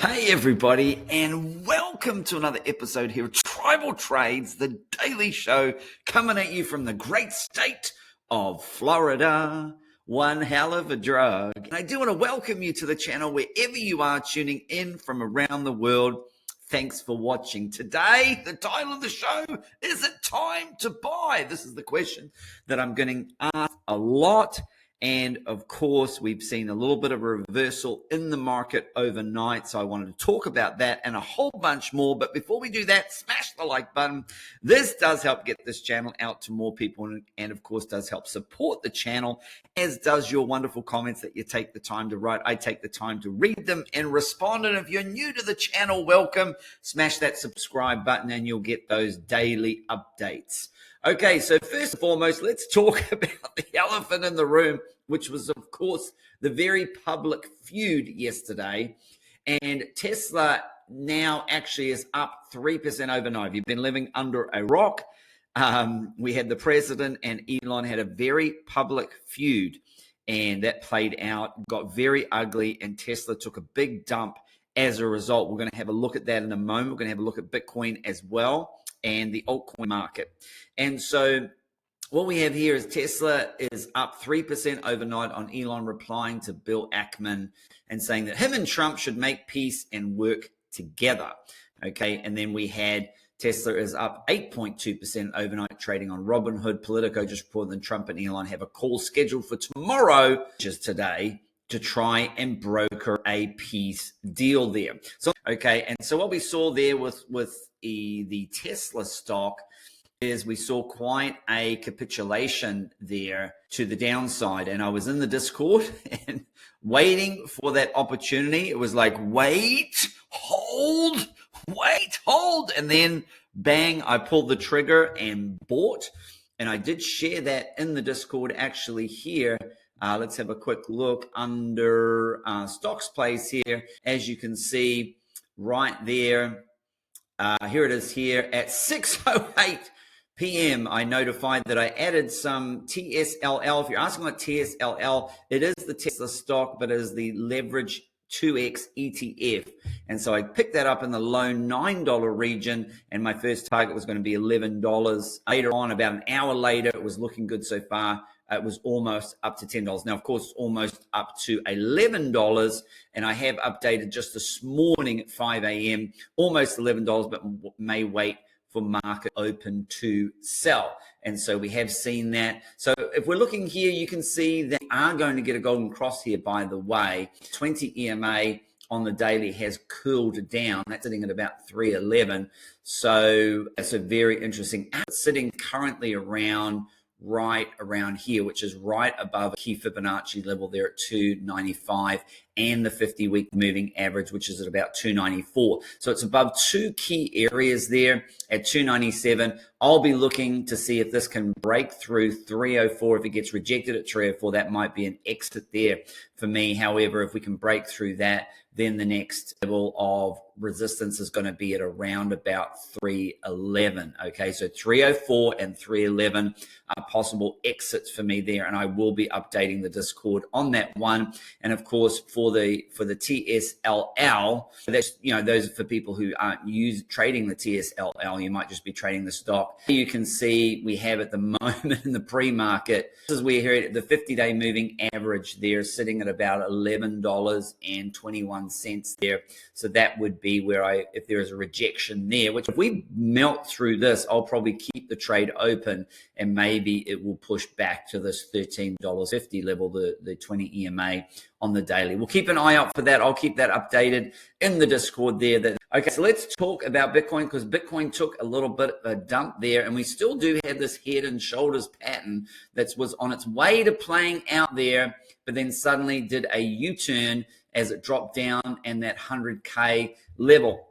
Hey everybody, and welcome to another episode here of Tribal Trades, the daily show coming at you from the great state of Florida. One hell of a drug. And I do want to welcome you to the channel wherever you are tuning in from around the world. Thanks for watching. Today, the title of the show, is it time to buy? This is the question that I'm getting asked a lot. And of course, we've seen a little bit of a reversal in the market overnight. So I wanted to talk about that and a whole bunch more. But before we do that, smash the like button. This does help get this channel out to more people and of course does help support the channel, as does your wonderful comments that you take the time to write. I take the time to read them and respond. And if you're new to the channel, welcome. Smash that subscribe button and you'll get those daily updates. Okay, so first and foremost, let's talk about the elephant in the room, which was, of course, the very public feud yesterday. And Tesla now actually is up 3% overnight. If you've been living under a rock, we had the president and Elon had a very public feud, and that played out, got very ugly, and Tesla took a big dump as a result. We're going to have a look at that in a moment. We're going to have a look at Bitcoin as well and the altcoin market. And so what we have here is Tesla is up 3% overnight on Elon replying to Bill Ackman and saying that him and Trump should make peace and work together. Okay, and then we had Tesla is up 8.2% overnight trading on Robinhood. Politico just reported that Trump and Elon have a call scheduled for tomorrow, which is today, to try and broker a peace deal there. So, okay, and so what we saw there with the Tesla stock is we saw quite a capitulation there to the downside. And I was in the Discord and waiting for that opportunity. It was like, wait, hold. And then bang, I pulled the trigger and bought. And I did share that in the Discord actually here. Let's have a quick look under stocks place here. As you can see right there, here it is here at 6:08 p.m. I notified that I added some TSLL. If you're asking what TSLL, it is the Tesla stock, but it is the leverage 2X ETF. And so I picked that up in the low $9 region, and my first target was going to be $11. Later on, about an hour later, it was looking good so far. It was almost up to $10. Now, of course, it's almost up to $11, and I have updated just this morning at 5 a.m., almost $11, but may wait for market open to sell. And so we have seen that. So if we're looking here, you can see that we are going to get a golden cross here, by the way. 20 EMA on the daily has cooled down. That's sitting at about 311. So that's a very interesting. It's sitting currently right around here, which is right above a key Fibonacci level there at 295 and the 50-week moving average, which is at about 294. So it's above two key areas there at 297. I'll be looking to see if this can break through 304. If it gets rejected at 304, that might be an exit there for me. However, if we can break through that, then the next level of resistance is going to be at around about 311. Okay, so 304 and 311 are possible exits for me there, and I will be updating the Discord on that one. And of course, for the TSLL, that's, you know, those are for people who aren't trading the TSLL. You might just be trading the stock. You can see we have at the moment in the pre-market, this is where here the 50-day moving average there is sitting at about $11.21 there. So that would be where if there is a rejection there, which if we melt through this, I'll probably keep the trade open and maybe it will push back to this $13.50 level, the 20 EMA on the daily. We'll keep an eye out for that. I'll keep that updated in the Discord there. Okay, so let's talk about Bitcoin, because Bitcoin took a little bit of a dump there, and we still do have this head and shoulders pattern that was on its way to playing out there, but then suddenly did a U-turn as it dropped down and that 100K level.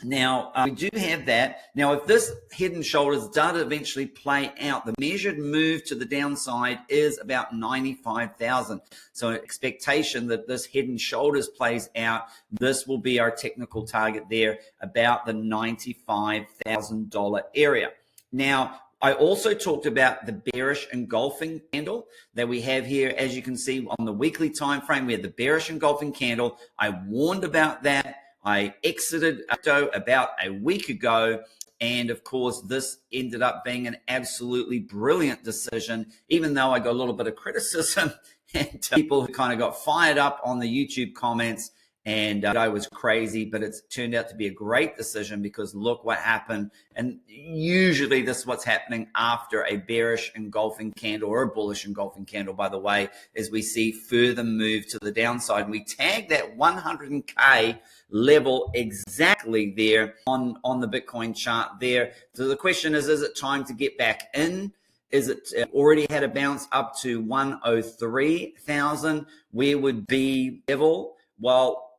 Now, we do have that. Now, if this head and shoulders does eventually play out, the measured move to the downside is about 95,000. So an expectation that this head and shoulders plays out, this will be our technical target there, about the $95,000 area. Now, I also talked about the bearish engulfing candle that we have here. As you can see on the weekly time frame, we had the bearish engulfing candle. I warned about that I exited crypto about a week ago. And of course, this ended up being an absolutely brilliant decision, even though I got a little bit of criticism and people who kind of got fired up on the YouTube comments. And I was crazy, but it's turned out to be a great decision because look what happened. And usually this is what's happening after a bearish engulfing candle or a bullish engulfing candle, by the way, is we see further move to the downside. And we tag that 100K level exactly there on the Bitcoin chart there. So the question is it time to get back in? Is it already had a bounce up to 103,000? Where would be level? Well,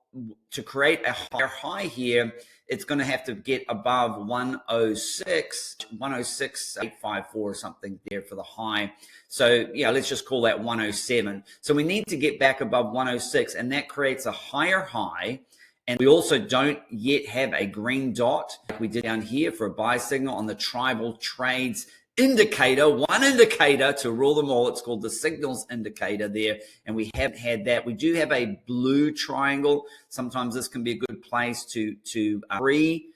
to create a higher high here, it's going to have to get above 106,854 or something there for the high. So yeah, let's just call that 107. So we need to get back above 106, and that creates a higher high. And we also don't yet have a green dot like we did down here for a buy signal on the Tribal Trades indicator, one indicator to rule them all. It's called the signals indicator there, and we haven't had that. We do have a blue triangle. Sometimes this can be a good place to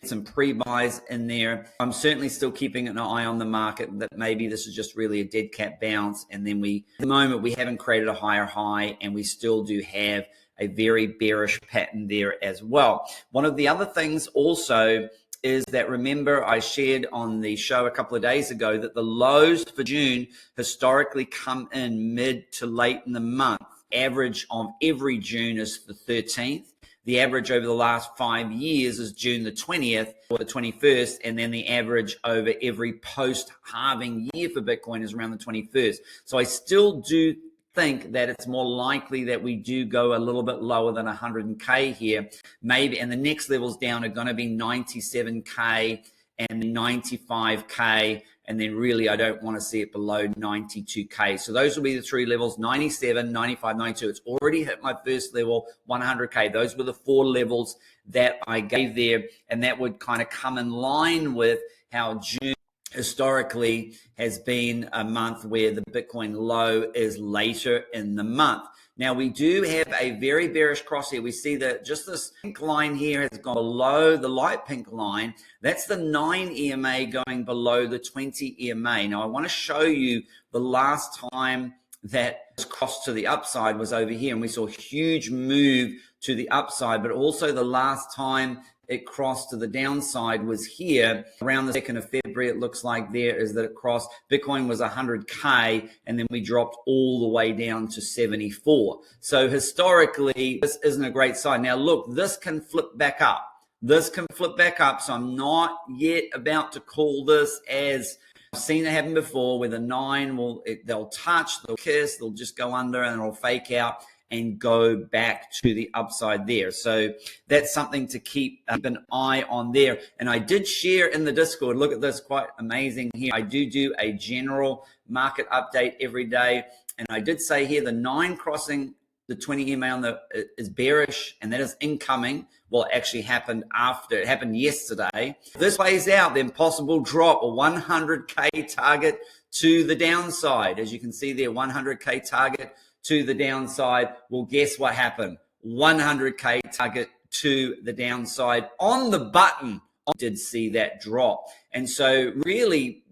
some pre-buys in there. I'm certainly still keeping an eye on the market that maybe this is just really a dead cat bounce, and then at the moment we haven't created a higher high, and we still do have a very bearish pattern there as well. One of the other things also is that, remember, I shared on the show a couple of days ago that the lows for June historically come in mid to late in the month. Average of every June is the 13th. The average over the last 5 years is June the 20th or the 21st. And then the average over every post-halving year for Bitcoin is around the 21st. So I still do think that it's more likely that we do go a little bit lower than 100K here, maybe, and the next levels down are going to be 97K and 95K, and then really I don't want to see it below 92K. So those will be the three levels: 97, 95, 92. It's already hit my first level, 100K. Those were the four levels that I gave there, and that would kind of come in line with how June historically has been a month where the Bitcoin low is later in the month. Now we do have a very bearish cross here. We see that just this pink line here has gone below the light pink line. That's the 9 EMA going below the 20 EMA. Now I want to show you the last time that cross to the upside was over here, and we saw a huge move to the upside, but also the last time it crossed to the downside was here around the 2nd of February. It looks like there is that it crossed. Bitcoin was 100K, and then we dropped all the way down to 74. So historically, this isn't a great sign. Now look, this can flip back up. This can flip back up. So I'm not yet about to call this, as I've seen it happen before, where the 9 they'll touch, they'll kiss, they'll just go under, and it'll fake out and go back to the upside there. So that's something to keep an eye on there. And I did share in the Discord, look at this, quite amazing here. I do a general market update every day. And I did say here the 9 crossing the 20 EMA on is bearish, and that is incoming. Well, it actually happened after. It happened yesterday. If this plays out, then possible drop, a 100K target to the downside. As you can see there, 100K target to the downside. Well, guess what happened? 100K target to the downside on the button. I did see that drop. And so really,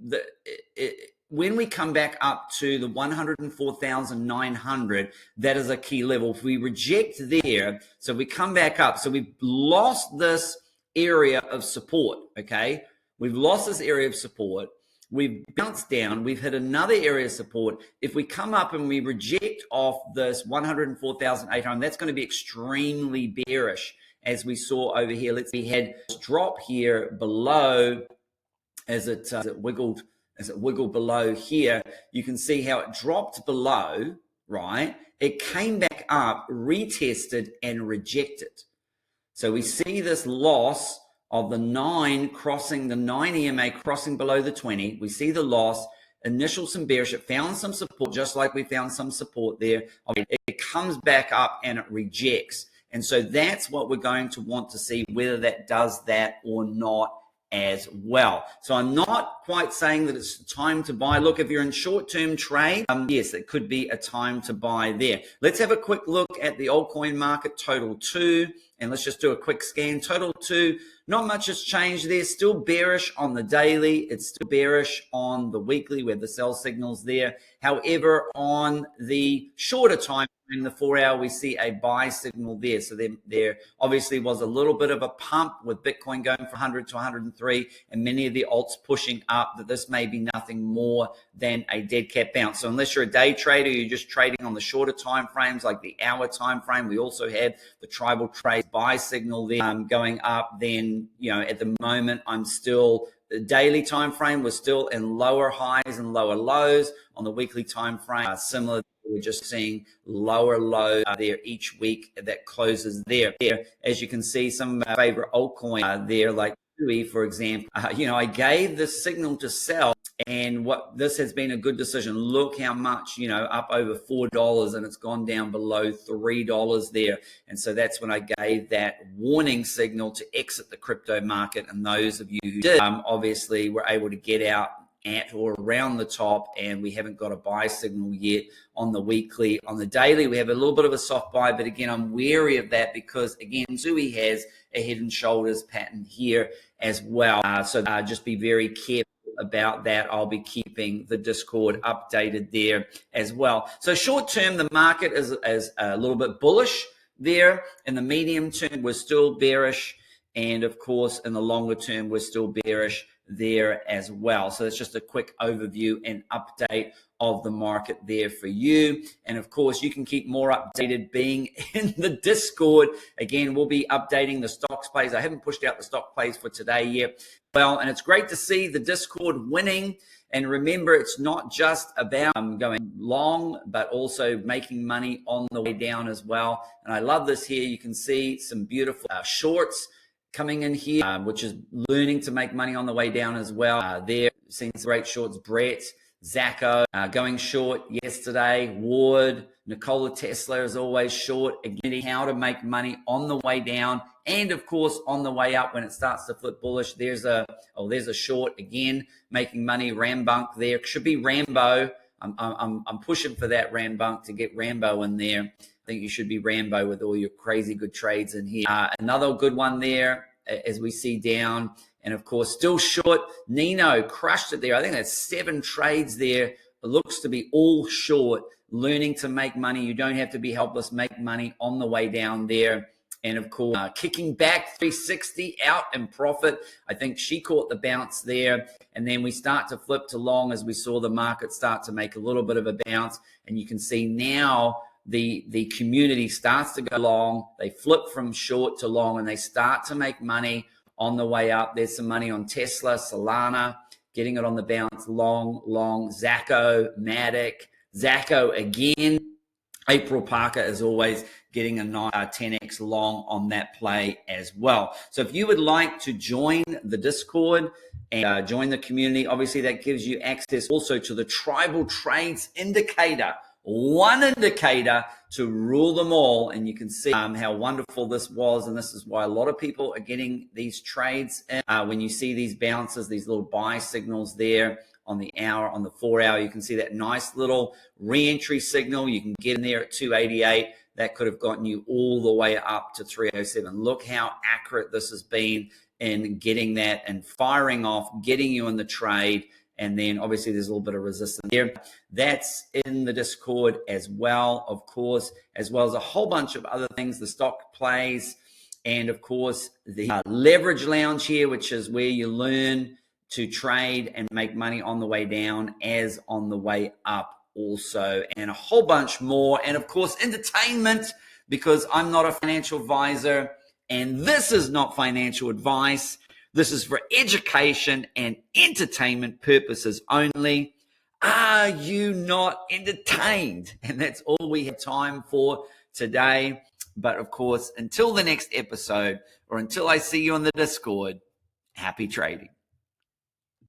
when we come back up to the 104,900, that is a key level. If we reject there, so we come back up. So we've lost this area of support, okay? We've lost this area of support. We've bounced down. We've hit another area of support. If we come up and we reject off this 104,800, that's going to be extremely bearish, as we saw over here. Let's see, we had this drop here below as it wiggled below here. You can see how it dropped below, right? It came back up, retested, and rejected. So we see this loss of the 9 crossing, the 9 EMA crossing below the 20. We see the loss, initial some bearish. It found some support, just like we found some support there. It comes back up and it rejects. And so that's what we're going to want to see, whether that does that or not as well. So I'm not quite saying that it's time to buy. Look, if you're in short-term trade, yes, it could be a time to buy there. Let's have a quick look at the altcoin market, Total 2, and let's just do a quick scan. Total 2, not much has changed there. Still bearish on the daily. It's still bearish on the weekly where the sell signal's there. However, on the shorter time, in the 4 hour, we see a buy signal there. So there obviously was a little bit of a pump with Bitcoin going from 100 to 103 and many of the alts pushing up, that this may be nothing more than a dead cat bounce. So unless you're a day trader, you're just trading on the shorter time frames like the hour time frame. We also had the tribal trade buy signal there going up. Then, at the moment, the daily time frame was still in lower highs and lower lows. On the weekly time frame, similar, we're just seeing lower lows there each week that closes there. As you can see, some of my favorite altcoins there, like Sui, for example. I gave the signal to sell, and what this has been a good decision. Look how much, up over $4, and it's gone down below $3 there. And so that's when I gave that warning signal to exit the crypto market. And those of you who did, obviously were able to get out at or around the top, and we haven't got a buy signal yet on the weekly. On the daily, we have a little bit of a soft buy, but again, I'm wary of that because, again, Zui has a head and shoulders pattern here as well. So just be very careful about that. I'll be keeping the Discord updated there as well. So short term, the market is a little bit bullish there. In the medium term, we're still bearish. And of course, in the longer term, we're still bearish there as well. So that's just a quick overview and update of the market there for you. And of course, you can keep more updated being in the Discord. Again, we'll be updating the stocks plays. I haven't pushed out the stock plays for today yet. Well, and it's great to see the Discord winning. And remember, it's not just about going long, but also making money on the way down as well. And I love this here. You can see some beautiful shorts coming in here, which is learning to make money on the way down as well. There, seen some great shorts. Brett, Zacko going short yesterday. Ward, Nikola Tesla is always short. Again, how to make money on the way down, and of course on the way up when it starts to flip bullish. There's a short again, making money. Rambunk there should be Rambo. I'm pushing for that Rambunk to get Rambo in there. I think you should be Rambo with all your crazy good trades in here. Another good one there as we see down. And of course, still short. Nino crushed it there. I think that's 7 trades there. It looks to be all short. Learning to make money. You don't have to be helpless. Make money on the way down there. And of course, kicking back 360 out in profit. I think she caught the bounce there. And then we start to flip to long as we saw the market start to make a little bit of a bounce. And you can see now the community starts to go long. They flip from short to long, and they start to make money on the way up. There's some money on Tesla, Solana, getting it on the bounce, long. Zacko, Matic, Zacko again. April Parker is always getting a 10x long on that play as well. So if you would like to join the Discord and join the community, obviously that gives you access also to the Tribal Trades Indicator. One indicator to rule them all, and you can see how wonderful this was, and this is why a lot of people are getting these trades. When you see these bounces, these little buy signals there on the hour, on the 4 hour, you can see that nice little re-entry signal. You can get in there at 288. That could have gotten you all the way up to 307. Look how accurate this has been in getting that and firing off, getting you in the trade. And then obviously there's a little bit of resistance there. That's in the Discord as well, of course, as well as a whole bunch of other things, the stock plays, and of course the leverage lounge here, which is where you learn to trade and make money on the way down as on the way up also, and a whole bunch more. And of course, entertainment, because I'm not a financial advisor and this is not financial advice. This is for education and entertainment purposes only. Are you not entertained? And that's all we have time for today. But of course, until the next episode, or until I see you on the Discord, happy trading.